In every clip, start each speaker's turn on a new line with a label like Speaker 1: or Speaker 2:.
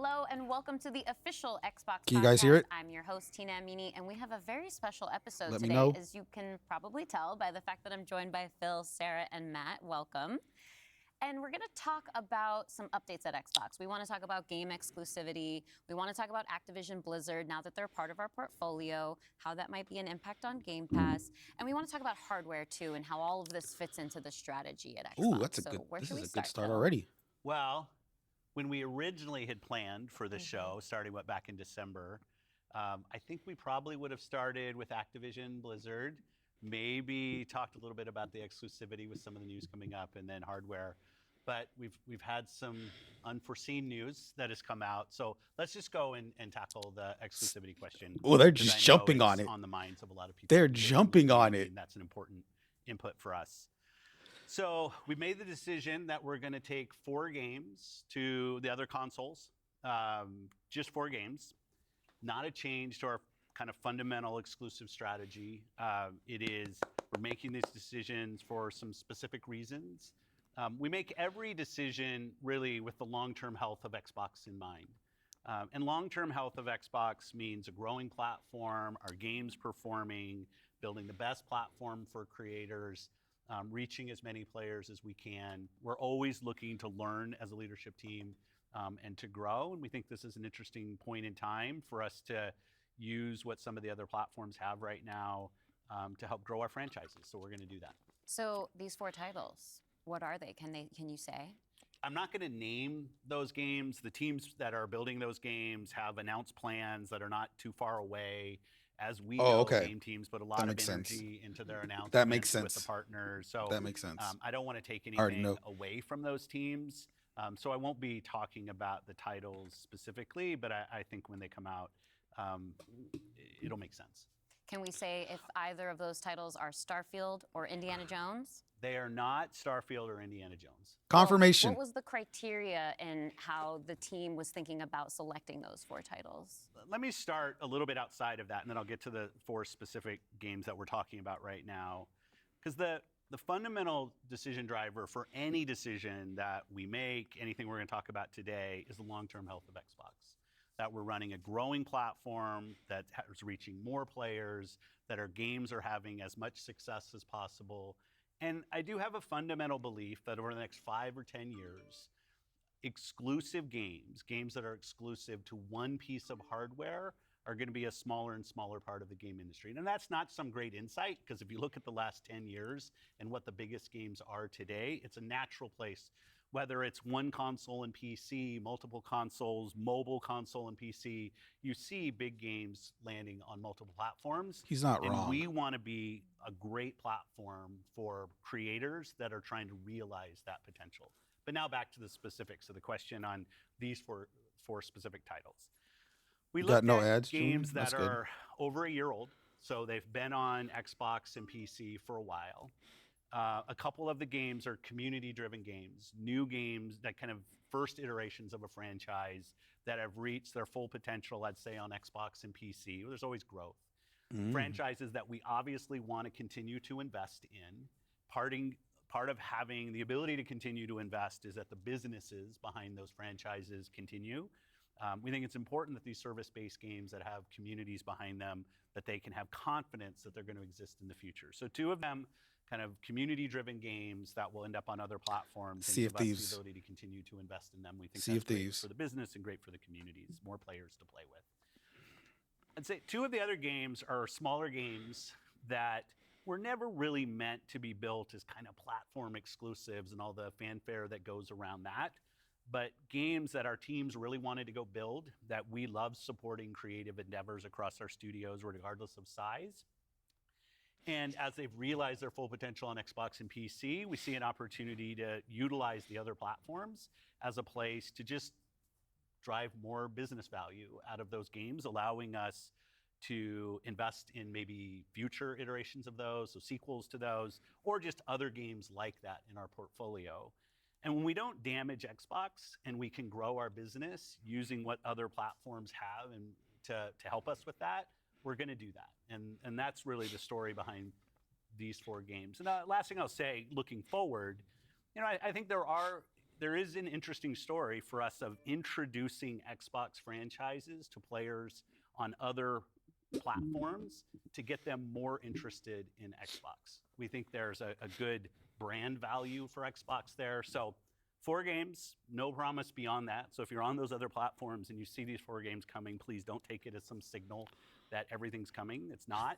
Speaker 1: Hello and welcome to the official Xbox
Speaker 2: Can you
Speaker 1: podcast.
Speaker 2: guys hear it?
Speaker 1: I'm your host, Tina Amini, and we have a very special episode
Speaker 2: Let me
Speaker 1: today,
Speaker 2: know.
Speaker 1: as you can probably tell by the fact that I'm joined by Phil, Sarah, and Matt. Welcome. And we're going to talk about some updates at Xbox. We want to talk about game exclusivity. We want to talk about Activision Blizzard now that they're part of our portfolio, how that might be an impact on Game Pass. And we want to talk about hardware too and how all of this fits into the strategy at Xbox.
Speaker 2: Ooh, that's a
Speaker 1: So
Speaker 2: good.
Speaker 1: where
Speaker 2: This
Speaker 1: should
Speaker 2: is
Speaker 1: we
Speaker 2: a good start
Speaker 1: Phil?
Speaker 2: already.
Speaker 3: Well, when we originally had planned for the show, starting back in December, I think we probably would have started with Activision Blizzard, maybe talked a little bit about the exclusivity with some of the news coming up, and then hardware. But we've had some unforeseen news that has come out. So let's just go and tackle the exclusivity question.
Speaker 2: Well, they're
Speaker 3: 'cause
Speaker 2: just
Speaker 3: I know
Speaker 2: jumping on
Speaker 3: it's
Speaker 2: it.
Speaker 3: on the minds of a lot of people.
Speaker 2: They're
Speaker 3: who are
Speaker 2: jumping
Speaker 3: listening,
Speaker 2: on it.
Speaker 3: and that's an important input for us. So we made the decision that we're going to take 4 games to the other consoles, just 4 games, not a change to our kind of fundamental exclusive strategy. We're making these decisions for some specific reasons. We make every decision really with the long-term health of Xbox in mind. And long-term health of Xbox means a growing platform, our games performing, building the best platform for creators, reaching as many players as we can. We're always looking to learn as a leadership team and to grow. And we think this is an interesting point in time for us to use what some of the other platforms have right now to help grow our franchises. So we're going to do that.
Speaker 1: So these 4 titles, what are they? Can you say?
Speaker 3: I'm not going to name those games. The teams that are building those games have announced plans that are not too far away. As we know,
Speaker 2: okay.
Speaker 3: game teams put a lot of
Speaker 2: makes sense.
Speaker 3: energy into their announcements
Speaker 2: That makes
Speaker 3: with the
Speaker 2: sense.
Speaker 3: partners. So
Speaker 2: That makes sense.
Speaker 3: I don't want to take
Speaker 2: already
Speaker 3: anything
Speaker 2: know.
Speaker 3: away from those teams. So I won't be talking about the titles specifically, but I think when they come out, it'll make sense.
Speaker 1: Can we say if either of those titles are Starfield or Indiana Jones?
Speaker 3: They are not Starfield or Indiana Jones.
Speaker 2: Confirmation.
Speaker 1: What was the criteria in how the team was thinking about selecting those 4 titles?
Speaker 3: Let me start a little bit outside of that, and then I'll get to the 4 specific games that we're talking about right now. Because the fundamental decision driver for any decision that we make, anything we're going to talk about today, is the long-term health of Xbox. That we're running a growing platform that is reaching more players, that our games are having as much success as possible. And I do have a fundamental belief that over the next 5 or 10 years, exclusive games that are exclusive to one piece of hardware, are going to be a smaller and smaller part of the game industry. And that's not some great insight, because if you look at the last 10 years and what the biggest games are today, it's a natural place. Whether it's one console and PC, multiple consoles, mobile console and PC, you see big games landing on multiple platforms.
Speaker 2: He's not
Speaker 3: and
Speaker 2: wrong.
Speaker 3: we want to be a great platform for creators that are trying to realize that potential. But now back to the specifics of the question on these four specific titles. We
Speaker 2: got
Speaker 3: looked
Speaker 2: no
Speaker 3: at
Speaker 2: ads, Junior?
Speaker 3: games
Speaker 2: That's
Speaker 3: that
Speaker 2: good.
Speaker 3: are over a year old, so they've been on Xbox and PC for a while. A couple of the games are community-driven games, new games, that kind of first iterations of a franchise that have reached their full potential, I'd say, on Xbox and PC. There's always growth. Franchises that we obviously want to continue to invest in. Part of having the ability to continue to invest is that the businesses behind those franchises continue. We think it's important that these service-based games that have communities behind them, that they can have confidence that they're going to exist in the future. So 2 of them, kind of community-driven games that will end up on other platforms,
Speaker 2: Sea
Speaker 3: and
Speaker 2: of
Speaker 3: give us
Speaker 2: Thieves.
Speaker 3: the ability to continue to invest in them. We think
Speaker 2: Sea
Speaker 3: that's
Speaker 2: of
Speaker 3: great
Speaker 2: Thieves.
Speaker 3: for the business and great for the communities, more players to play with. I'd say 2 of the other games are smaller games that were never really meant to be built as kind of platform exclusives and all the fanfare that goes around that, but games that our teams really wanted to go build, that we love supporting creative endeavors across our studios, regardless of size. And as they've realized their full potential on Xbox and PC, we see an opportunity to utilize the other platforms as a place to just drive more business value out of those games, allowing us to invest in maybe future iterations of those, so sequels to those, or just other games like that in our portfolio. And when we don't damage Xbox and we can grow our business using what other platforms have and to help us with that, we're going to do that. And that's really the story behind these 4 games. And the last thing I'll say, looking forward, I think there are there is an interesting story for us of introducing Xbox franchises to players on other platforms to get them more interested in Xbox. We think there's a good brand value for Xbox there. So 4 games, no promise beyond that. So if you're on those other platforms and you see these 4 games coming, please don't take it as some signal that everything's coming. It's not.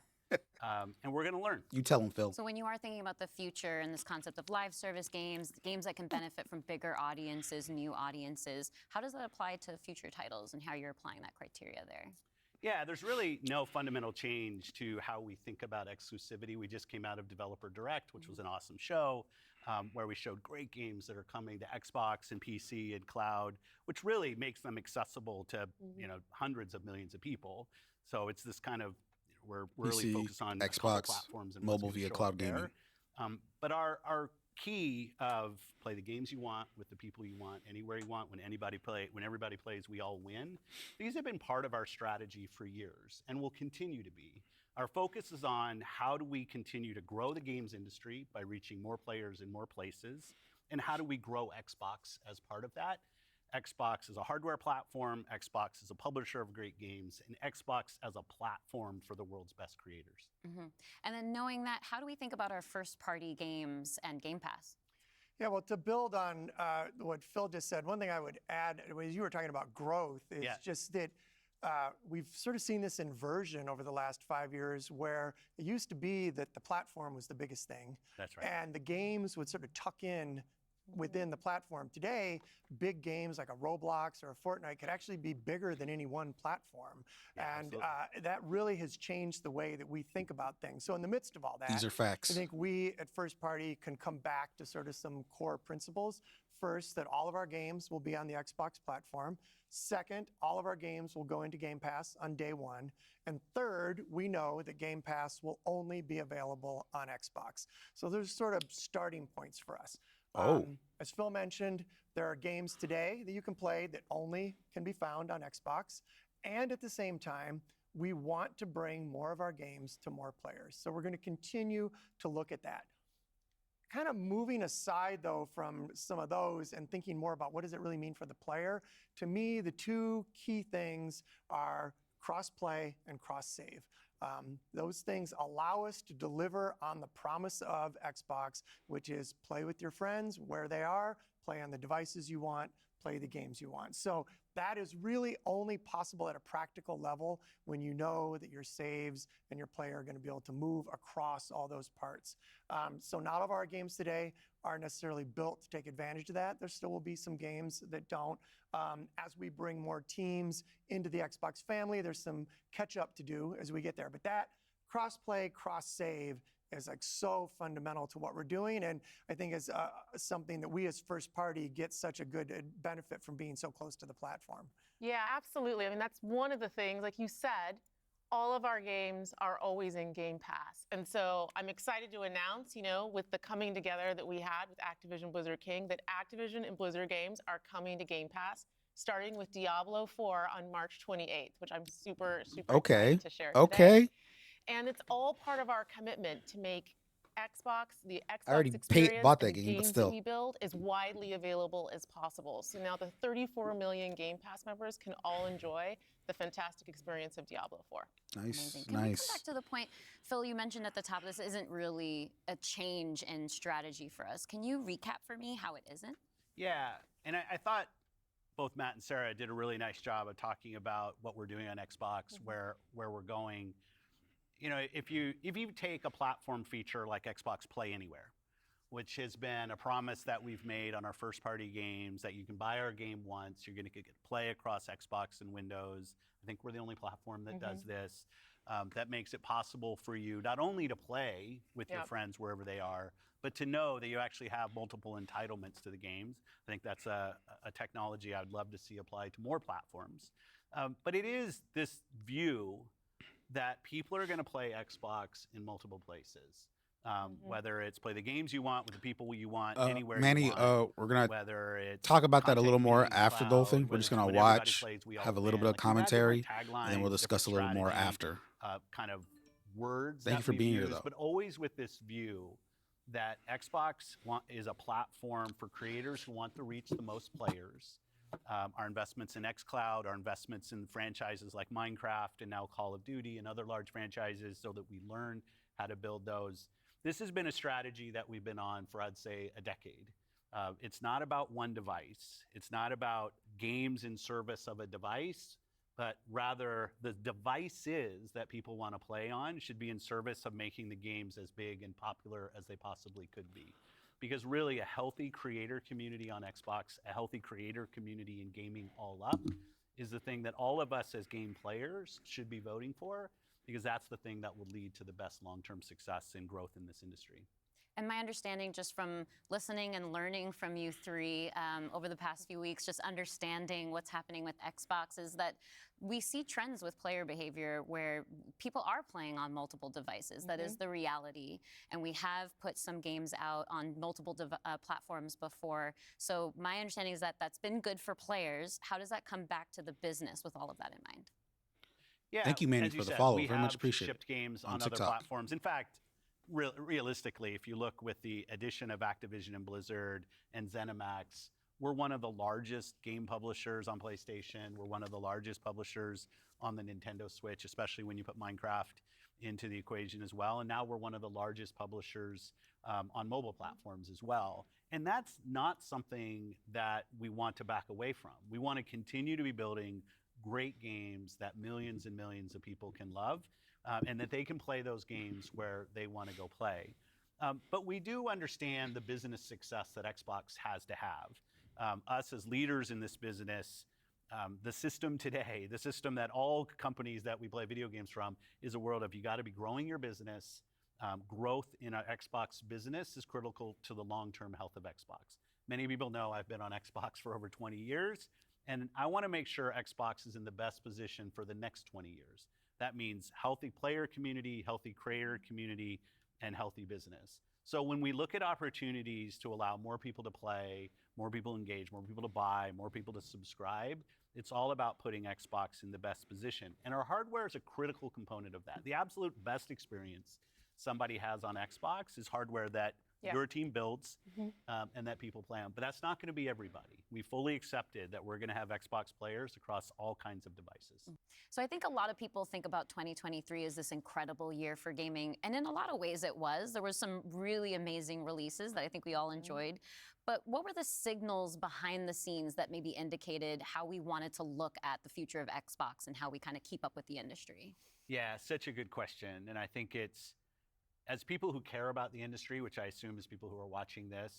Speaker 3: And we're going to learn.
Speaker 2: You tell him, Phil.
Speaker 1: So when you are thinking about the future and this concept of live service games, games that can benefit from bigger audiences, new audiences, how does that apply to future titles and how you're applying that criteria there?
Speaker 3: Yeah, there's really no fundamental change to how we think about exclusivity. We just came out of Developer Direct, which was an awesome show, where we showed great games that are coming to Xbox and PC and cloud, which really makes them accessible to hundreds of millions of people. So it's this kind of, we're really
Speaker 2: PC,
Speaker 3: focused on a couple
Speaker 2: Xbox,
Speaker 3: platforms and
Speaker 2: mobile
Speaker 3: what's gonna
Speaker 2: via
Speaker 3: show
Speaker 2: cloud
Speaker 3: up there.
Speaker 2: gaming.
Speaker 3: But our key of play the games you want with the people you want, anywhere you want, when everybody plays, we all win. These have been part of our strategy for years and will continue to be. Our focus is on how do we continue to grow the games industry by reaching more players in more places, and how do we grow Xbox as part of that. Xbox is a hardware platform, Xbox is a publisher of great games, and Xbox as a platform for the world's best creators.
Speaker 1: And then knowing that, how do we think about our first-party games and Game Pass?
Speaker 4: Yeah, well, to build on what Phil just said, one thing I would add, as you were talking about growth, is just that we've sort of seen this inversion over the last 5 years where it used to be that the platform was the biggest thing.
Speaker 3: That's right.
Speaker 4: And the games would sort of tuck in within the platform. Today, big games like a Roblox or a Fortnite could actually be bigger than any one platform.
Speaker 3: Yeah,
Speaker 4: and that really has changed the way that we think about things. So in the midst of all that,
Speaker 2: These are facts.
Speaker 4: I think we at First Party can come back to sort of some core principles. First, that all of our games will be on the Xbox platform. Second, all of our games will go into Game Pass on day 1. And third, we know that Game Pass will only be available on Xbox. So there's sort of starting points for us. As Phil mentioned, there are games today that you can play that only can be found on Xbox. And at the same time, we want to bring more of our games to more players. So we're going to continue to look at that. Kind of moving aside, though, from some of those and thinking more about what does it really mean for the player, to me, the 2 key things are cross-play and cross-save. Those things allow us to deliver on the promise of Xbox, which is play with your friends where they are, play on the devices you want, play the games you want. So that is really only possible at a practical level when you know that your saves and your player are going to be able to move across all those parts. So not all of our games today are necessarily built to take advantage of that. There still will be some games that don't. As we bring more teams into the Xbox family, there's some catch up to do as we get there. But that cross-play, cross-save is like so fundamental to what we're doing, and I think is something that we as First Party get such a good benefit from being so close to the platform.
Speaker 5: Yeah, absolutely. I mean, that's one of the things, like you said, all of our games are always in Game Pass. And so I'm excited to announce, with the coming together that we had with Activision Blizzard King, that Activision and Blizzard games are coming to Game Pass, starting with Diablo 4 on March 28th, which I'm super excited to share today. And it's all part of our commitment to make the Xbox experience
Speaker 2: bought that
Speaker 5: and
Speaker 2: game, but
Speaker 5: games
Speaker 2: still.
Speaker 5: that we build as widely available as possible. So now the 34 million Game Pass members can all enjoy the fantastic experience of Diablo 4.
Speaker 1: Amazing. Can we come back to the point, Phil, you mentioned at the top, this isn't really a change in strategy for us. Can you recap for me how it isn't?
Speaker 3: Yeah, and I thought both Matt and Sarah did a really nice job of talking about what we're doing on Xbox, where we're going. If you take a platform feature like Xbox Play Anywhere, which has been a promise that we've made on our first-party games, that you can buy our game once, you're going to get play across Xbox and Windows. I think we're the only platform that does this. That makes it possible for you not only to play with your friends wherever they are, but to know that you actually have multiple entitlements to the games. I think that's a technology I would love to see applied to more platforms. But it is this view that people are going to play Xbox in multiple places. Whether it's play the games you want with the people you want, anywhere
Speaker 2: Manny,
Speaker 3: you want.
Speaker 2: we're going
Speaker 3: whether it's
Speaker 2: to talk about that a little more
Speaker 3: content
Speaker 2: after the
Speaker 3: cloud,
Speaker 2: thing. We're
Speaker 3: whether
Speaker 2: just
Speaker 3: it's
Speaker 2: going to
Speaker 3: when everybody
Speaker 2: watch,
Speaker 3: plays, we all
Speaker 2: have a little
Speaker 3: win.
Speaker 2: bit of
Speaker 3: Like, we've had
Speaker 2: commentary,
Speaker 3: different
Speaker 2: and then we'll
Speaker 3: taglines,
Speaker 2: discuss a little
Speaker 3: different
Speaker 2: more
Speaker 3: strategy,
Speaker 2: after.
Speaker 3: kind of words.
Speaker 2: Thank you
Speaker 3: that
Speaker 2: for
Speaker 3: we've
Speaker 2: being here,
Speaker 3: used,
Speaker 2: though.
Speaker 3: But always with this view that Xbox is a platform for creators who want to reach the most players. Our investments in xCloud, our investments in franchises like Minecraft and now Call of Duty and other large franchises so that we learn how to build those. This has been a strategy that we've been on for, I'd say, a decade. It's not about one device. It's not about games in service of a device, but rather the devices that people want to play on should be in service of making the games as big and popular as they possibly could be. Because really a healthy creator community on Xbox, a healthy creator community in gaming all up is the thing that all of us as game players should be voting for, because that's the thing that will lead to the best long-term success and growth in this industry.
Speaker 1: And my understanding, just from listening and learning from you three over the past few weeks, just understanding what's happening with Xbox, is that we see trends with player behavior where people are playing on multiple devices. That is the reality. And we have put some games out on multiple platforms before. So my understanding is that that's been good for players. How does that come back to the business with all of that in mind?
Speaker 3: Yeah,
Speaker 2: Thank you, Manny,
Speaker 3: as
Speaker 2: for the
Speaker 3: said,
Speaker 2: follow.
Speaker 3: we
Speaker 2: Very much
Speaker 3: have
Speaker 2: appreciate it.
Speaker 3: shipped games
Speaker 2: On
Speaker 3: on other
Speaker 2: TikTok.
Speaker 3: platforms. In fact, realistically, if you look with the addition of Activision and Blizzard and ZeniMax, we're one of the largest game publishers on PlayStation. We're one of the largest publishers on the Nintendo Switch, especially when you put Minecraft into the equation as well. And now we're one of the largest publishers on mobile platforms as well. And that's not something that we want to back away from. We want to continue to be building great games that millions and millions of people can love, and that they can play those games where they want to go play. But we do understand the business success that Xbox has to have. Us as leaders in this business, the system today, the system that all companies that we play video games from, is a world of you got to be growing your business. Growth in our Xbox business is critical to the long-term health of Xbox. Many people know I've been on Xbox for over 20 years, and I want to make sure Xbox is in the best position for the next 20 years. That means healthy player community, healthy creator community, and healthy business. So when we look at opportunities to allow more people to play, more people to engage, more people to buy, more people to subscribe, it's all about putting Xbox in the best position. And our hardware is a critical component of that. The absolute best experience somebody has on Xbox is hardware that your team builds and that people play on. But that's not going to be everybody. We fully accepted that we're going to have Xbox players across all kinds of devices.
Speaker 1: So I think a lot of people think about 2023 as this incredible year for gaming, and in a lot of ways it was. There were some really amazing releases that I think we all enjoyed. But what were the signals behind the scenes that maybe indicated how we wanted to look at the future of Xbox and how we kind of keep up with the industry?
Speaker 3: Yeah, such a good question. And I think it's, as people who care about the industry, which I assume is people who are watching this,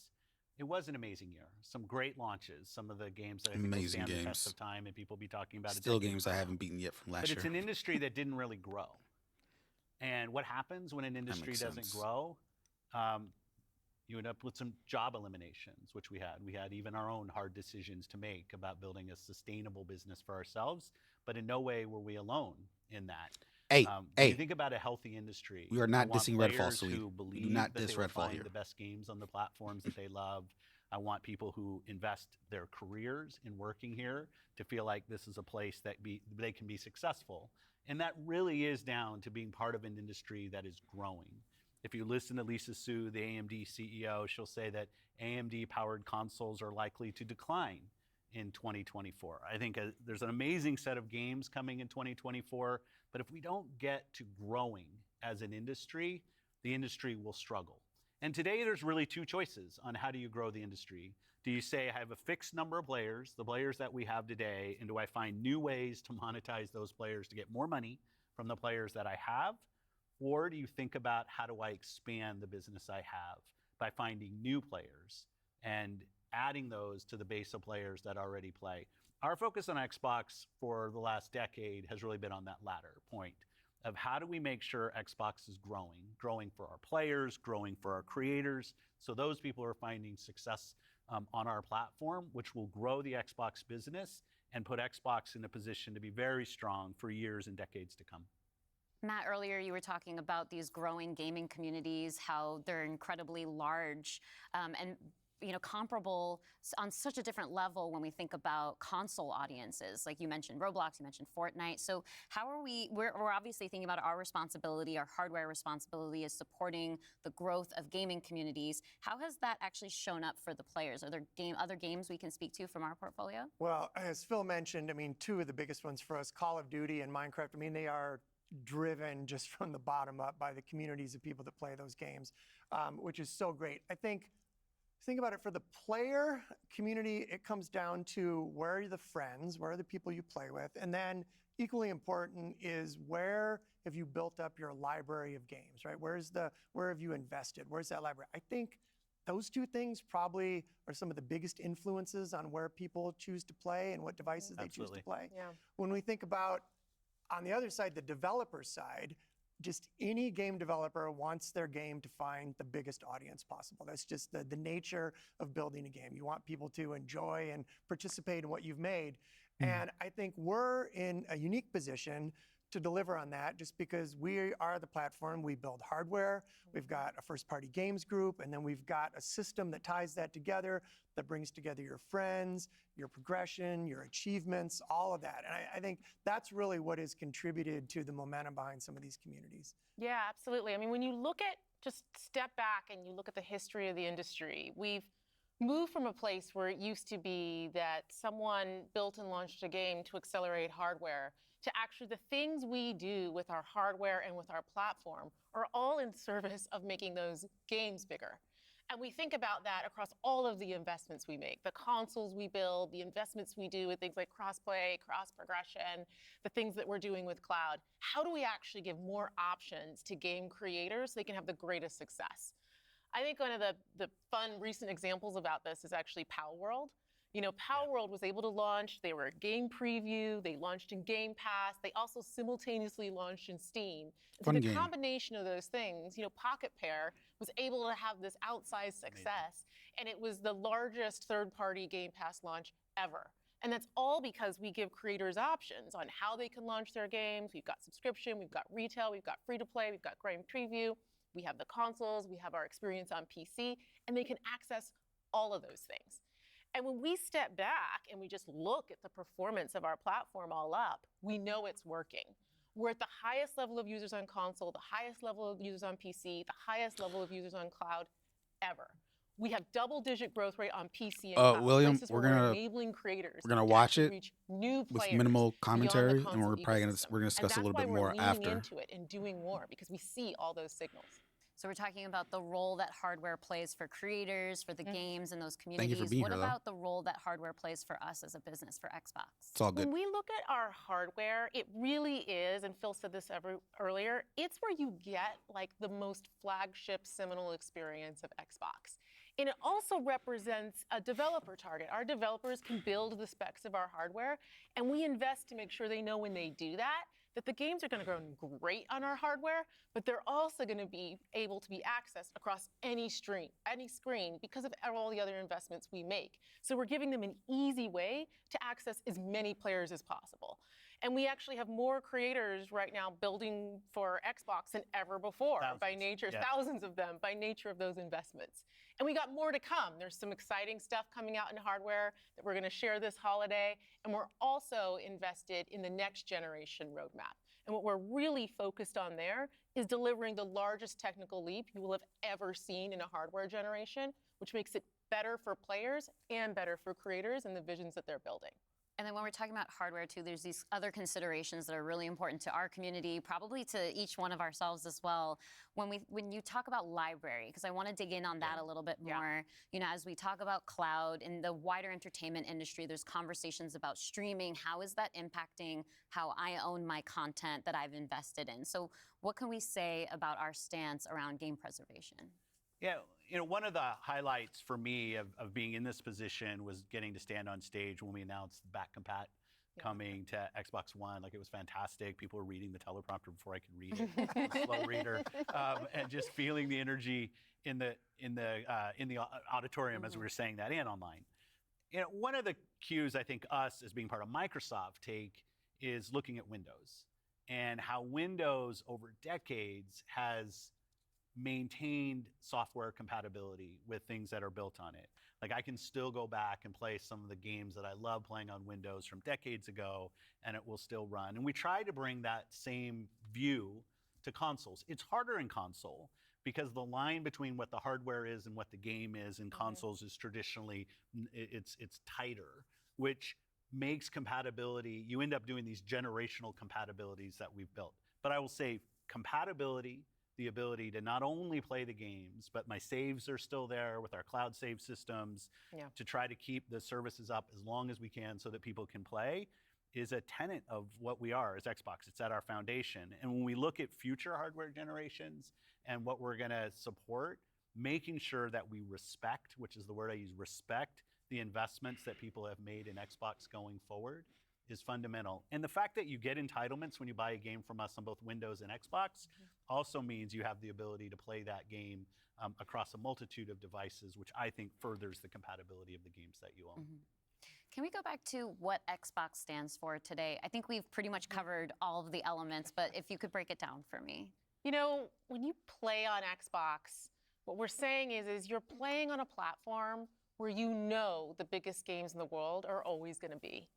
Speaker 3: it was an amazing year. Some great launches, some of the games that I think will stand the test of time and people will be talking about.
Speaker 2: Still games I haven't beaten yet from last year.
Speaker 3: But it's an industry that didn't really grow. And what happens when an industry doesn't grow? You end up with some job eliminations, which we had. We had even our own hard decisions to make about building a sustainable business for ourselves, but in no way were we alone in that. When you think about a healthy industry,
Speaker 2: we are not dissing Redfall,
Speaker 3: so we do not diss Redfall here. The best games on the platforms that they love. I want people who invest their careers in working here to feel like this is a place that they can be successful. And that really is down to being part of an industry that is growing. If you listen to Lisa Su, the AMD CEO, she'll say that AMD-powered consoles are likely to decline in 2024. I think there's an amazing set of games coming in 2024, but if we don't get to growing as an industry, the industry will struggle. And today there's really two choices on how do you grow the industry. Do you say I have a fixed number of players, the players that we have today, and do I find new ways to monetize those players to get more money from the players that I have? Or do you think about how do I expand the business I have by finding new players and adding those to the base of players that already play? Our focus on Xbox for the last decade has really been on that latter point of how do we make sure Xbox is growing for our players, growing for our creators, so those people are finding success on our platform, which will grow the Xbox business and put Xbox in a position to be very strong for years and decades to come.
Speaker 1: Matt, earlier you were talking about these growing gaming communities, how they're incredibly large, and comparable on such a different level when we think about console audiences. Like you mentioned Roblox, you mentioned Fortnite. So how are we're obviously thinking about our responsibility, our hardware responsibility is supporting the growth of gaming communities. How has that actually shown up for the players? Are there other games we can speak to from our portfolio?
Speaker 4: Well, as Phil mentioned, I mean, two of the biggest ones for us, Call of Duty and Minecraft, I mean, they are driven just from the bottom up by the communities of people that play those games, which is so great. I think about it, for the player community, it comes down to where are the friends, where are the people you play with, and then equally important is where have you built up your library of games, right? Where have you invested? Where's that library? I think those two things probably are some of the biggest influences on where people choose to play and what devices they choose to play.
Speaker 5: Yeah.
Speaker 4: When we think about, on the other side, the developer side, just any game developer wants their game to find the biggest audience possible. That's just the nature of building a game. You want people to enjoy and participate in what you've made. And I think we're in a unique position to deliver on that just because we are the platform. We build hardware, we've got a first-party games group, and then we've got a system that ties that together, that brings together your friends, your progression, your achievements, all of that. And I think that's really what has contributed to the momentum behind some of these communities.
Speaker 5: Yeah, absolutely. I mean, when you look at, just step back and you look at the history of the industry, we've moved from a place where it used to be that someone built and launched a game to accelerate hardware to actually the things we do with our hardware and with our platform are all in service of making those games bigger. And we think about that across all of the investments we make, the consoles we build, the investments we do with things like cross-play, cross-progression, the things that we're doing with cloud. How do we actually give more options to game creators so they can have the greatest success? I think one of the fun recent examples about this is actually Palworld. You know, Palworld was able to launch, they were a game preview, they launched in Game Pass, they also simultaneously launched in Steam. And so
Speaker 2: Fun
Speaker 5: the
Speaker 2: game.
Speaker 5: combination of those things, Pocket Pair was able to have this outsized success, and it was the largest third-party Game Pass launch ever. And that's all because we give creators options on how they can launch their games. We've got subscription, we've got retail, we've got free-to-play, we've got game preview, we have the consoles, we have our experience on PC, and they can access all of those things. And when we step back and we just look at the performance of our platform all up, we know it's working. We're at the highest level of users on console, the highest level of users on PC, the highest level of users on cloud ever. We have double-digit growth rate on PC and cloud.
Speaker 2: William,
Speaker 5: places
Speaker 2: we're
Speaker 5: where
Speaker 2: gonna-
Speaker 5: enabling creators.
Speaker 2: we're gonna
Speaker 5: to
Speaker 2: watch
Speaker 5: actually
Speaker 2: it
Speaker 5: reach new
Speaker 2: with
Speaker 5: players
Speaker 2: minimal
Speaker 5: beyond the
Speaker 2: commentary, and
Speaker 5: console
Speaker 2: we're probably
Speaker 5: ecosystem.
Speaker 2: gonna discuss a little bit more
Speaker 5: And that's why we're
Speaker 2: after.
Speaker 5: leaning into it and doing more because we see all those signals.
Speaker 1: So we're talking about the role that hardware plays for creators, for the games and those communities.
Speaker 2: Thank you for being
Speaker 1: what
Speaker 2: here, though.
Speaker 1: about the role that hardware plays for us as a business, for Xbox?
Speaker 2: It's all good.
Speaker 5: When we look at our hardware, it really is, and Phil said this earlier, it's where you get like the most flagship seminal experience of Xbox. And it also represents a developer target. Our developers can build the specs of our hardware, and we invest to make sure they know when they do that the games are going to run great on our hardware, but they're also going to be able to be accessed across any screen because of all the other investments we make. So we're giving them an easy way to access as many players as possible. And we actually have more creators right now building for Xbox than ever before by nature, thousands of them by nature of those investments. And we got more to come. There's some exciting stuff coming out in hardware that we're going to share this holiday. And we're also invested in the next generation roadmap. And what we're really focused on there is delivering the largest technical leap you will have ever seen in a hardware generation, which makes it better for players and better for creators and the visions that they're building.
Speaker 1: And then when we're talking about hardware too, there's these other considerations that are really important to our community, probably to each one of ourselves as well. When you talk about library, because I want to dig in on that a little bit more. As we talk about cloud in the wider entertainment industry, there's conversations about streaming. How is that impacting how I own my content that I've invested in? So what can we say about our stance around game preservation?
Speaker 3: Yeah, one of the highlights for me of being in this position was getting to stand on stage when we announced back compat coming to Xbox One. Like, it was fantastic. People were reading the teleprompter before I could read it. I'm a slow reader, and just feeling the energy in the auditorium as we were saying that and online. One of the cues I think us as being part of Microsoft take is looking at Windows and how Windows over decades has maintained software compatibility with things that are built on it. Like I can still go back and play some of the games that I love playing on Windows from decades ago, and it will still run. And we try to bring that same view to consoles. It's harder in console because the line between what the hardware is and what the game is in consoles is traditionally, it's tighter, which makes compatibility, you end up doing these generational compatibilities that we've built. But I will say compatibility, the ability to not only play the games, but my saves are still there with our cloud save systems to try to keep the services up as long as we can so that people can play, is a tenet of what we are as Xbox. It's at our foundation. And when we look at future hardware generations and what we're gonna support, making sure that we respect, which is the word I use, respect the investments that people have made in Xbox going forward is fundamental. And the fact that you get entitlements when you buy a game from us on both Windows and Xbox also means you have the ability to play that game across a multitude of devices, which I think furthers the compatibility of the games that you own.
Speaker 1: Can we go back to what Xbox stands for today? I think we've pretty much covered all of the elements, but if you could break it down for me.
Speaker 5: You know, when you play on Xbox, what we're saying is you're playing on a platform where you know the biggest games in the world are always going to be.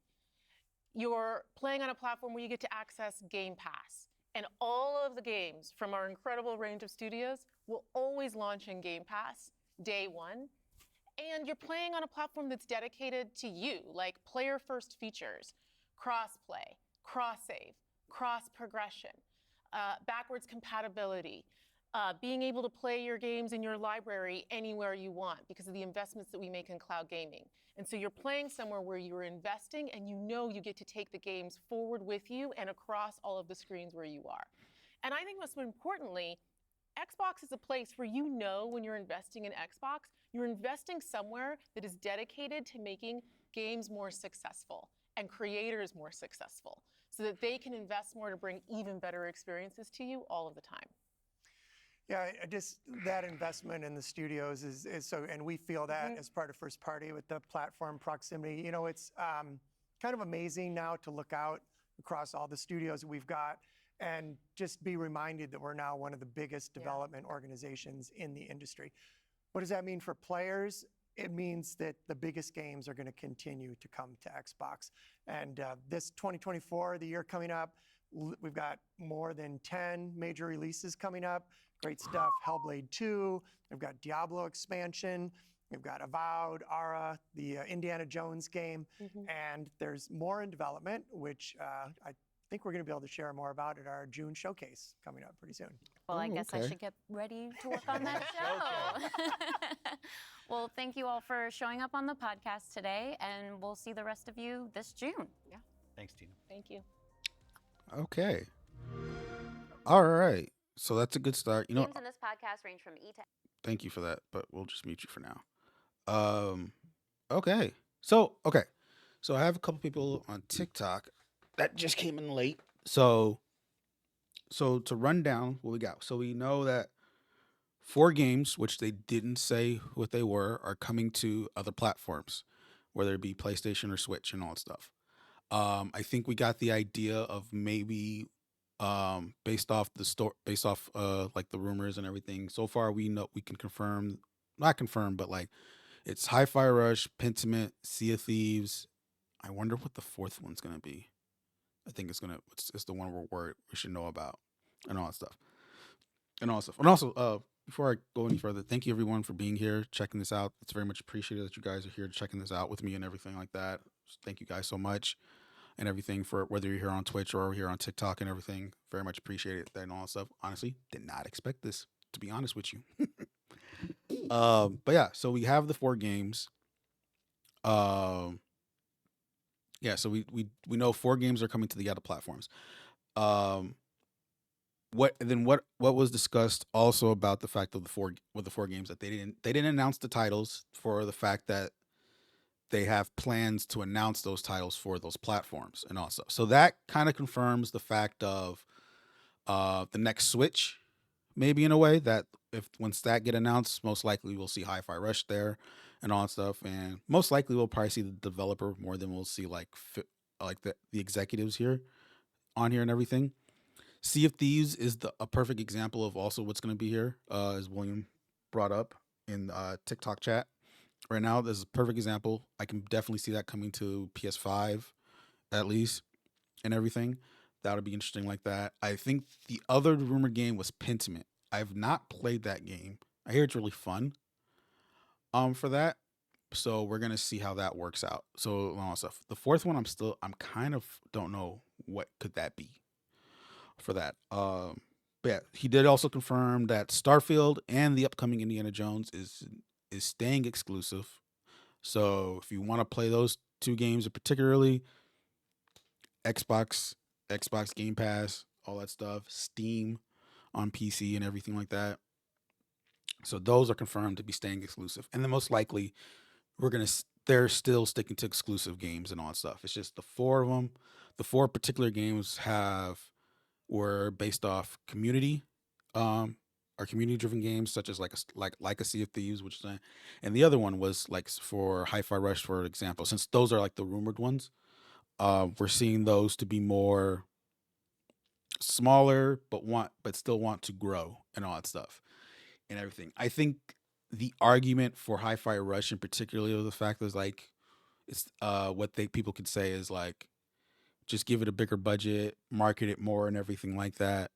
Speaker 5: You're playing on a platform where you get to access Game Pass. And all of the games from our incredible range of studios will always launch in Game Pass day one. And you're playing on a platform that's dedicated to you, like player-first features, cross-play, cross-save, cross-progression, backwards compatibility, being able to play your games in your library anywhere you want because of the investments that we make in cloud gaming. And so you're playing somewhere where you're investing and you know you get to take the games forward with you and across all of the screens where you are. And I think most importantly, Xbox is a place where you know when you're investing in Xbox, you're investing somewhere that is dedicated to making games more successful and creators more successful so that they can invest more to bring even better experiences to you all of the time.
Speaker 4: Yeah, just that investment in the studios is so, and we feel that as part of first party with the platform proximity. You know, it's kind of amazing now to look out across all the studios that we've got and just be reminded that we're now one of the biggest development organizations in the industry. What does that mean for players? It means that the biggest games are going to continue to come to Xbox. And this 2024, the year coming up, we've got more than 10 major releases coming up. Great stuff. Hellblade 2. We've got Diablo expansion. We've got Avowed, Ara, the Indiana Jones game. And there's more in development, which I think we're going to be able to share more about at our June showcase coming up pretty soon.
Speaker 1: Well, I guess I
Speaker 2: okay.
Speaker 1: should get ready to work on that show. Well, thank you all for showing up on the podcast today, and we'll see the rest of you this June.
Speaker 3: Thanks, Tina.
Speaker 5: Thank you.
Speaker 2: Okay. All right. So that's a good start. You know,
Speaker 1: Games in this podcast range from E to
Speaker 2: thank you for that, but we'll just mute you for now. Okay. So I have a couple people on TikTok that just came in late. So to run down what we got. So we know that 4 games, which they didn't say what they were, are coming to other platforms, whether it be PlayStation or Switch and all that stuff. I think we got the idea of maybe based off like the rumors and everything. So far we know we can confirm, not confirm, but like it's Hi-Fi Rush, Pentiment, Sea of Thieves. I wonder what the 4th one's gonna be. I think it's the one we should know about and all that stuff. And also, before I go any further, thank you everyone for being here, checking this out. It's very much appreciated that you guys are here checking this out with me and everything like that. Thank you guys so much and everything, for whether you're here on Twitch or here on TikTok and everything. Very much appreciate it and all that stuff. Honestly, did not expect this, to be honest with you. But yeah, so we have the 4 games. Yeah, so we know 4 games are coming to the other platforms. What was discussed also about the fact of the 4 games that they didn't announce the titles, for the fact that they have plans to announce those titles for those platforms and also. So that kind of confirms the fact of the next Switch, maybe in a way, that once that get announced, most likely we'll see Hi-Fi Rush there and all that stuff, and most likely we'll probably see the developer more than we'll see like the executives here on here and everything. Sea of Thieves is a perfect example of also what's going to be here, as William brought up in TikTok chat. Right now, this is a perfect example. I can definitely see that coming to PS5 at least and everything. That would be interesting like that. I think the other rumored game was Pentiment. I've not played that game. I hear it's really fun. For that, so we're gonna see how that works out. So a lot of stuff. The fourth one, I'm kind of don't know what could that be for that. But yeah, he did also confirm that Starfield and the upcoming Indiana Jones is staying exclusive. So if you want to play those two games, particularly Xbox, Xbox Game Pass, all that stuff, Steam on PC and everything like that. So those are confirmed to be staying exclusive, and then most likely they're still sticking to exclusive games and all that stuff. It's just the four of them. The four particular games were based off community, or community driven games such as like a Sea of Thieves, which is, and the other one was like for Hi-Fi Rush, for example. Since those are like the rumored ones, we're seeing those to be more smaller, but still want to grow and all that stuff and everything. I think the argument for Hi-Fi Rush, in particular, the fact is like it's what people could say is like just give it a bigger budget, market it more, and everything like that,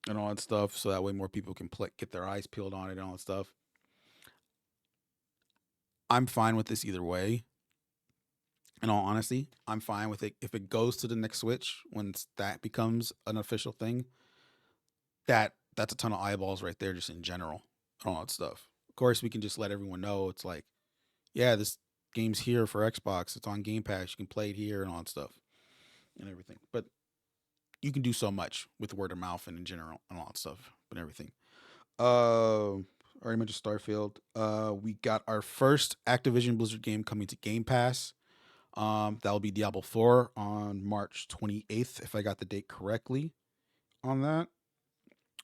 Speaker 2: and all that stuff, so that way more people can get their eyes peeled on it and all that stuff. I'm fine with this either way. In all honesty, I'm fine with it if it goes to the next Switch when that becomes an official thing. That's a ton of eyeballs right there, just in general, and all that stuff. Of course, we can just let everyone know it's like, yeah, this game's here for Xbox. It's on Game Pass. You can play it here and all that stuff and everything. But you can do so much with word of mouth and in general and all that stuff and everything. Already mentioned Starfield. We got our first Activision Blizzard game coming to Game Pass. That'll be Diablo 4 on March 28th, if I got the date correctly on that.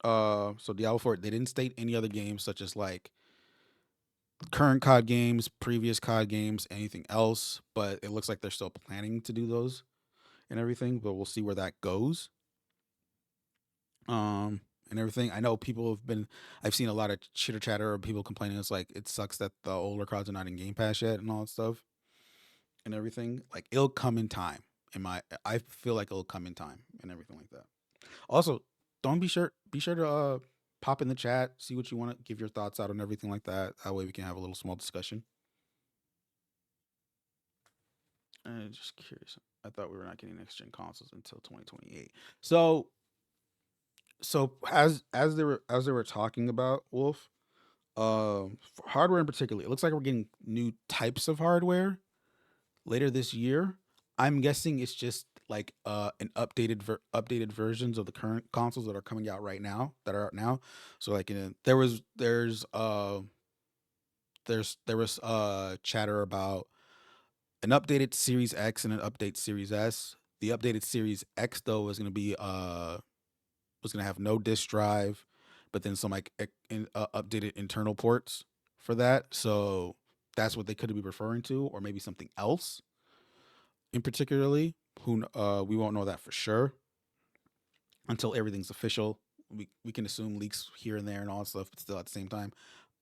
Speaker 2: So Diablo 4, they didn't state any other games such as like current COD games, previous COD games, anything else, but it looks like they're still planning to do those and everything, but we'll see where that goes. And everything. I know I've seen a lot of chitter chatter of people complaining. It's like, it sucks that the older CODs are not in Game Pass yet and all that stuff and everything. Like, it'll come in time. I feel like it'll come in time and everything like that. Also, be sure to pop in the chat, see what you want to give your thoughts out on everything like that. That way we can have a little small discussion. Just curious. I thought we were not getting next gen consoles until 2028. So as they were talking about, Wolf, for hardware in particular, it looks like we're getting new types of hardware later this year. I'm guessing it's just like an updated versions of the current consoles that are coming out right now, that are out now. So like there was chatter about an updated Series X and an updated Series S. The updated Series X though is going to have no disk drive, but then some like updated internal ports for that. So that's what they could be referring to, or maybe something else in particularly. We won't know that for sure until everything's official. We can assume leaks here and there and all that stuff, but still at the same time,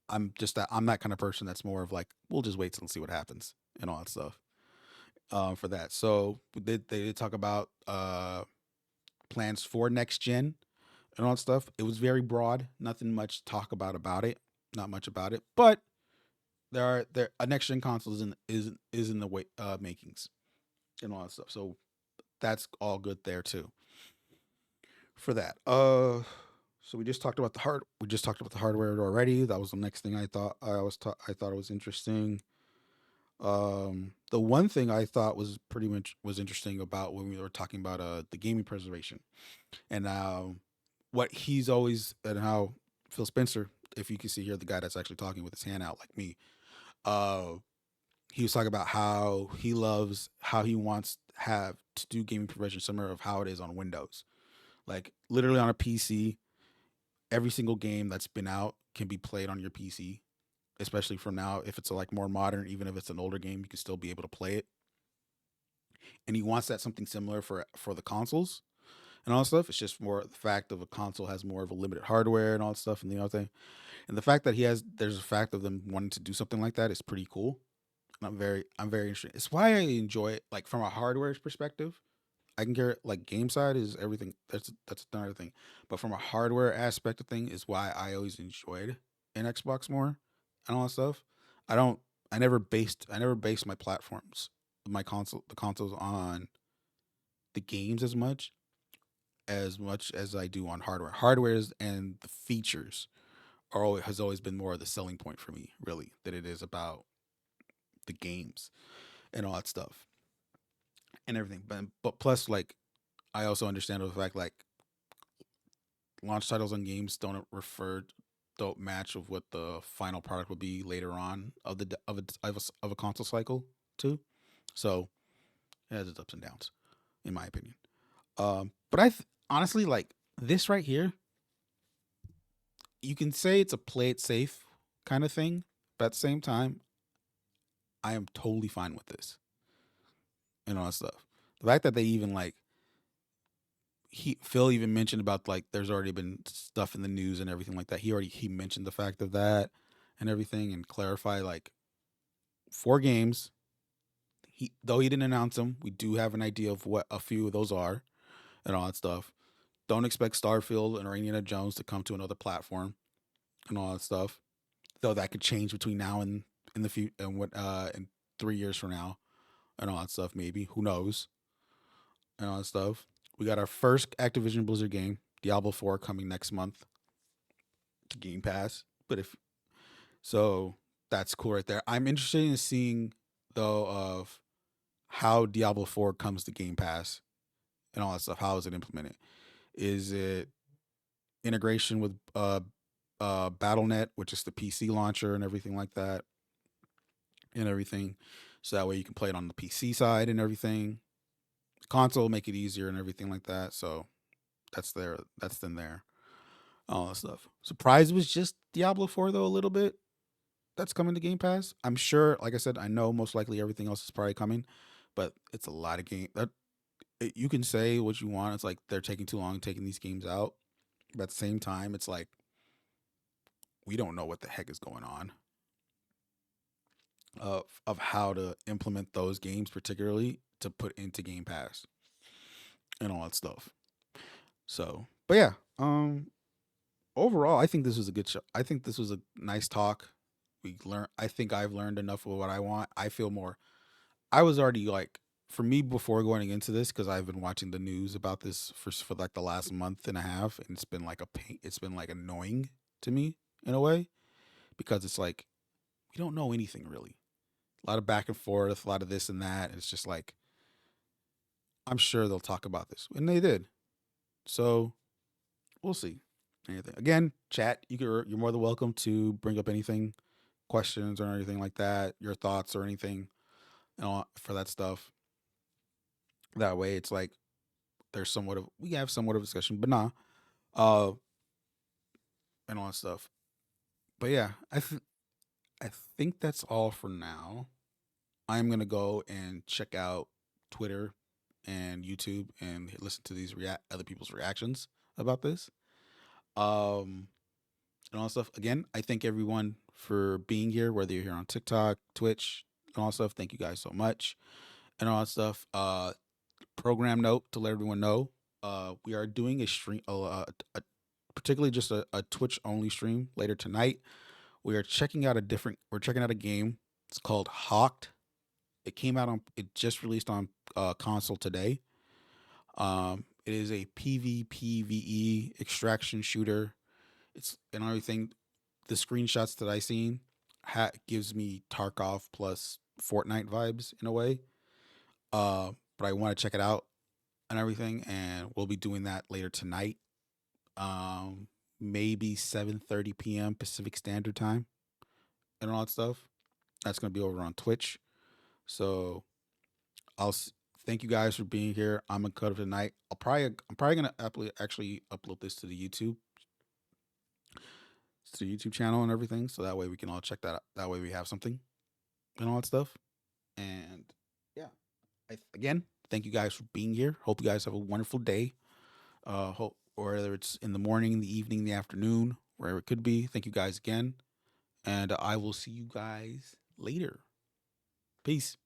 Speaker 2: I'm that kind of person that's more of like, we'll just wait till and see what happens and all that stuff for that. So they did talk about plans for next gen and all that stuff. It was very broad, nothing much talk about it, not much about it, but a next gen console is in the way makings and all that stuff. So that's all good there too for that. So we just talked about the hardware already. That was the next thing I thought it was interesting. The one thing I thought was was interesting about when we were talking about the gaming preservation and what he's always, and how Phil Spencer, if you can see here, the guy that's actually talking with his hand out like me, he was talking about how he wants to do gaming preservation similar of how it is on Windows. Like literally on a PC, every single game that's been out can be played on your PC, especially from now. If it's like more modern, even if it's an older game, you can still be able to play it. And he wants that something similar for the consoles and all that stuff. It's just more the fact of a console has more of a limited hardware and all that stuff and the other thing. And the fact that there's a fact of them wanting to do something like that is pretty cool. And I'm very interested. It's why I enjoy it. Like from a hardware perspective, I can care like game side is everything. That's another thing. But from a hardware aspect of thing is why I always enjoyed an Xbox more and all that stuff. I don't. I never based my platforms, the consoles on the games as much as I do on hardware. Hardwares and the features has always been more of the selling point for me, really, than it is about the games and all that stuff and everything. But plus, like, I also understand the fact like launch titles on games don't match of what the final product will be later on of a console cycle too. So it has its ups and downs, in my opinion. But honestly like this right here, you can say it's a play it safe kind of thing, but at the same time, I am totally fine with this and all that stuff. The fact that they even like Phil even mentioned about like there's already been stuff in the news and everything like that. He mentioned the fact of that and everything and clarify like 4 games. Though he didn't announce them, we do have an idea of what a few of those are and all that stuff. Don't expect Starfield and Indiana Jones to come to another platform and all that stuff. Though that could change between now and in the future and what in 3 years from now and all that stuff. Maybe who knows and all that stuff. We got our first Activision Blizzard game, Diablo 4, coming next month to Game Pass. So that's cool right there. I'm interested in seeing though of how Diablo 4 comes to Game Pass and all that stuff. How is it implemented? Is it integration with BattleNet, which is the PC launcher and everything like that, and everything, so that way you can play it on the PC side and everything. Console make it easier and everything like that. So that's then there, all that stuff. Surprise was just Diablo 4 though a little bit. That's coming to Game Pass. I'm sure, like I said, I know most likely everything else is probably coming, but it's a lot of game that you can say what you want. It's like they're taking too long taking these games out, but at the same time, it's like we don't know what the heck is going on of how to implement those games, particularly to put into Game Pass and all that stuff. So, but yeah, overall, I think this was a good show. I think this was a nice talk. I think I've learned enough of what I want. I feel more. I was already like, for me before going into this, because I've been watching the news about this for like the last month and a half, and it's been like a pain. It's been like annoying to me in a way, because it's like we don't know anything really. A lot of back and forth, a lot of this and that. And it's just like I'm sure they'll talk about this, and they did. So we'll see. Anything again, chat. You're more than welcome to bring up anything, questions or anything like that, your thoughts or anything, for that stuff. That way, it's like we have somewhat of a discussion, but nah, uh, and all that stuff. But yeah, I think that's all for now. I'm gonna go and check out Twitter and YouTube and listen to these other people's reactions about this. Um, and all that stuff. Again, I thank everyone for being here, whether you're here on TikTok, Twitch, and all that stuff. Thank you guys so much, and all that stuff. Program note to let everyone know, we are doing a stream, particularly just a Twitch only stream later tonight. We're checking out a game. It's called Hawked. It just released on console today. It is a PvPvE extraction shooter. It's and everything. The screenshots that I seen gives me Tarkov plus Fortnite vibes in a way. But I want to check it out and everything, and we'll be doing that later tonight. Maybe 7:30 p.m. Pacific Standard Time and all that stuff. That's gonna be over on Twitch. So thank you guys for being here. I'm gonna cut it tonight. I'm probably gonna actually upload this to the YouTube channel and everything, so that way we can all check that out. That way we have something and all that stuff. And yeah, again, thank you guys for being here. Hope you guys have a wonderful day or whether it's in the morning, the evening, the afternoon, wherever it could be. Thank you guys again. And I will see you guys later. Peace.